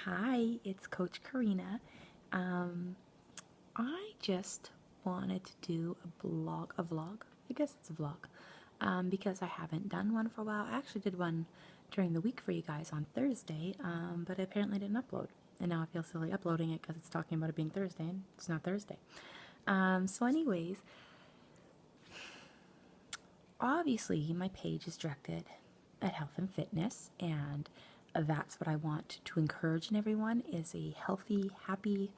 Hi, it's Coach Karina. Um, I just wanted to do a vlog. I guess it's a vlog, because I haven't done one for a while. I actually did one during the week for you guys on Thursday, but I apparently didn't upload. And now I feel silly uploading it because it's talking about it being Thursday, and it's not Thursday. Anyways, obviously my page is directed at health and fitness, and that's what I want to encourage in everyone is a healthy, happy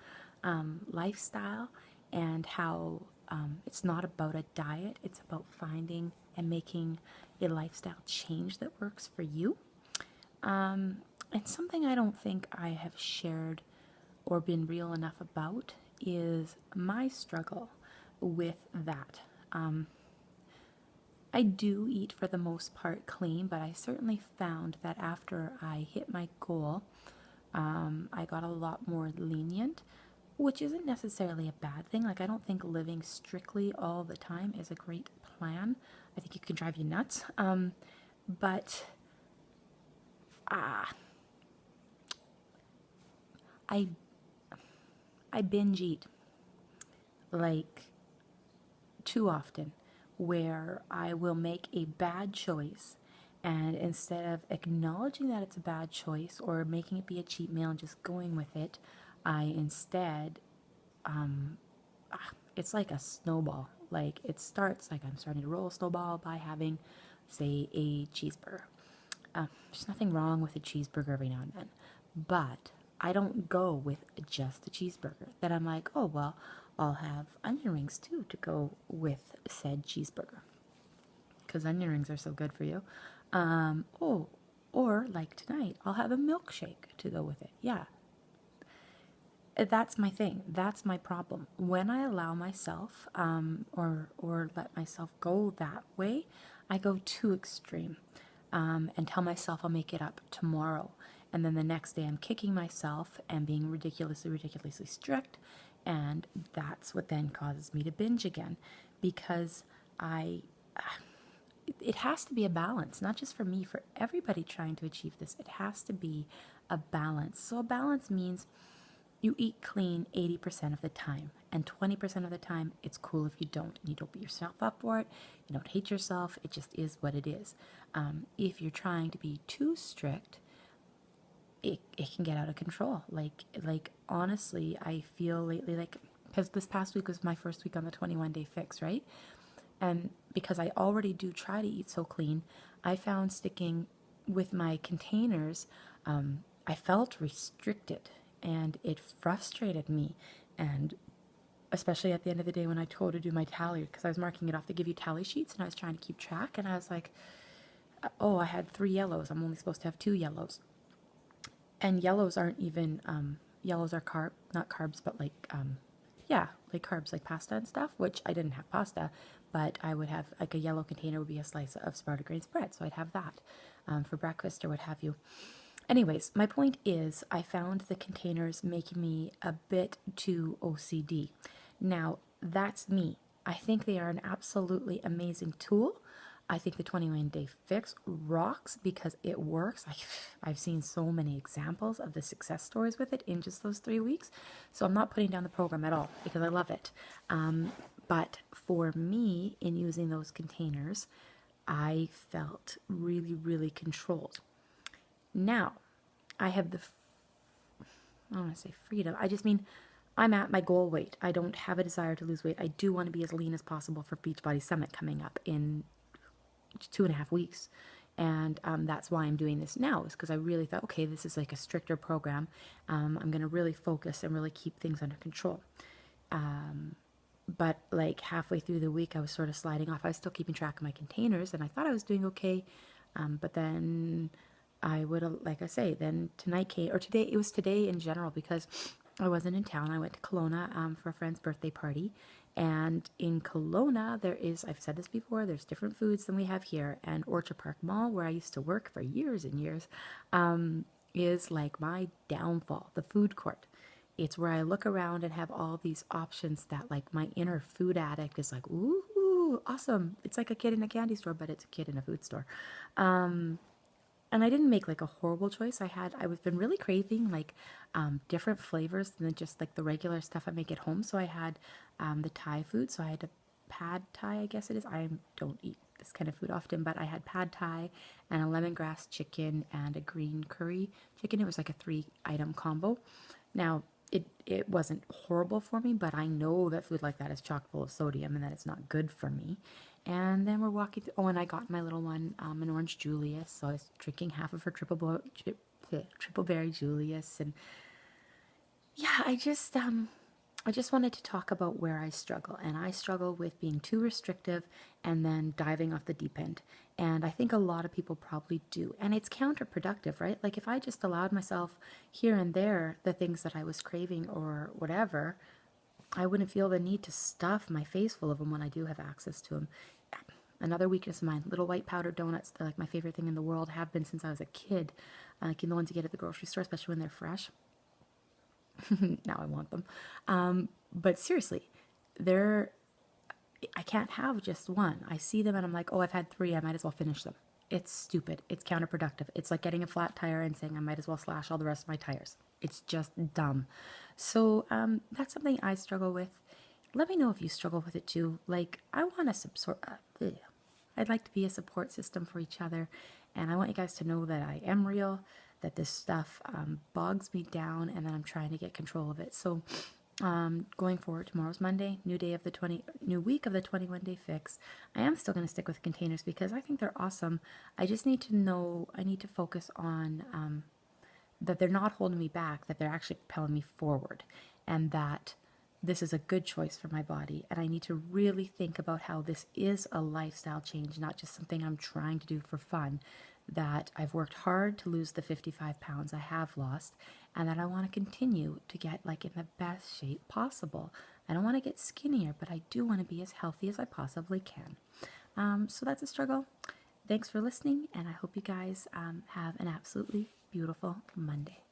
lifestyle, and how it's not about a diet, it's about finding and making a lifestyle change that works for you. And something I don't think I have shared or been real enough about is my struggle with that. I do eat for the most part clean, but I certainly found that after I hit my goal, I got a lot more lenient, which isn't necessarily a bad thing. Like, I don't think living strictly all the time is a great plan. I think it can drive you nuts. But I I binge eat like too often, where I will make a bad choice, and instead of acknowledging that it's a bad choice or making it be a cheat meal and just going with it, I instead, it's like a snowball. Like, it starts like I'm starting to roll a snowball by having, say, a cheeseburger. There's nothing wrong with a cheeseburger every now and then, but I don't go with just a cheeseburger. Then I'm like, oh, well, I'll have onion rings too to go with said cheeseburger because onion rings are so good for you. Oh, or like tonight, I'll have a milkshake to go with it. Yeah, that's my thing. That's my problem. When I allow myself, or let myself go that way, I go too extreme, and tell myself I'll make it up tomorrow. And then the next day I'm kicking myself and being ridiculously, ridiculously strict. And that's what then causes me to binge again, because I, it has to be a balance, not just for me, for everybody trying to achieve this. It has to be a balance. So a balance means you eat clean 80% of the time, and 20% of the time it's cool if you don't, and you don't beat yourself up for it, you don't hate yourself, it just is what it is. If you're trying to be too strict, it can get out of control. Like honestly, I feel lately, like, because this past week was my first week on the 21-day fix, right? And because I already do try to eat so clean, I found sticking with my containers, I felt restricted, and it frustrated me. And especially at the end of the day when I told to do my tally, because I was marking it off, they give you tally sheets, and I was trying to keep track, and I was like, oh, I had 3 yellows. I'm only supposed to have 2 yellows. And yellows aren't even, yellows are not carbs, but like, yeah, like carbs, like pasta and stuff, which I didn't have pasta, but I would have, like, a yellow container would be a slice of sprouted grains bread, so I'd have that for breakfast or what have you. Anyways, my point is, I found the containers making me a bit too OCD. Now, that's me. I think they are an absolutely amazing tool. I think the 21-day fix rocks because it works. I've seen so many examples of the success stories with it in just those 3 weeks. So I'm not putting down the program at all because I love it. But for me, in using those containers, I felt really, really controlled. Now, I have I don't want to say freedom. I just mean I'm at my goal weight. I don't have a desire to lose weight. I do want to be as lean as possible for Beachbody Summit coming up in 2.5 weeks. And that's why I'm doing this now, is because I really thought, okay, this is like a stricter program. I'm going to really focus and really keep things under control. But like halfway through the week, I was sort of sliding off. I was still keeping track of my containers, and I thought I was doing okay. But then I would, like I say, then tonight came, or today, it was today in general, because I wasn't in town. I went to Kelowna for a friend's birthday party. And in Kelowna, there is, I've said this before, there's different foods than we have here. And Orchard Park Mall, where I used to work for years and years, is like my downfall, the food court. It's where I look around and have all these options that, like, my inner food addict is like, ooh, awesome. It's like a kid in a candy store, but it's a kid in a food store. And and I didn't make like a horrible choice. I've been really craving like different flavors than just like the regular stuff I make at home. So I had the Thai food. So I had a pad Thai, I guess it is. I don't eat this kind of food often, but I had pad Thai and a lemongrass chicken and a green curry chicken. It was like a 3-item combo. Now, it wasn't horrible for me, but I know that food like that is chock full of sodium and that it's not good for me. And then we're walking through, oh, and I got my little one an orange Julius, so I was drinking half of her triple berry Julius, and yeah, I just wanted to talk about where I struggle, and I struggle with being too restrictive and then diving off the deep end. And I think a lot of people probably do. And it's counterproductive, right? Like if I just allowed myself here and there the things that I was craving or whatever, I wouldn't feel the need to stuff my face full of them when I do have access to them. Another weakness of mine, little white powdered donuts, they're like my favorite thing in the world, have been since I was a kid. Like the ones you get at the grocery store, especially when they're fresh. Now I want them. But seriously, they're, I can't have just one. I see them and I'm like, oh, I've had 3, I might as well finish them. It's stupid. It's counterproductive. It's like getting a flat tire and saying I might as well slash all the rest of my tires. It's just dumb. So that's something I struggle with. Let me know if you struggle with it too. Like, I want to I'd like to be a support system for each other, and I want you guys to know that I am real, that this stuff bogs me down, and that I'm trying to get control of it. So going forward, tomorrow's Monday, new week of the 21 day fix. I am still going to stick with containers because I think they're awesome. I just need to know, I need to focus on that they're not holding me back, that they're actually propelling me forward, and that this is a good choice for my body. And I need to really think about how this is a lifestyle change, not just something I'm trying to do for fun. That I've worked hard to lose the 55 pounds I have lost, and that I want to continue to get like in the best shape possible. I don't want to get skinnier, but I do want to be as healthy as I possibly can. So that's a struggle. Thanks for listening, and I hope you guys have an absolutely beautiful Monday.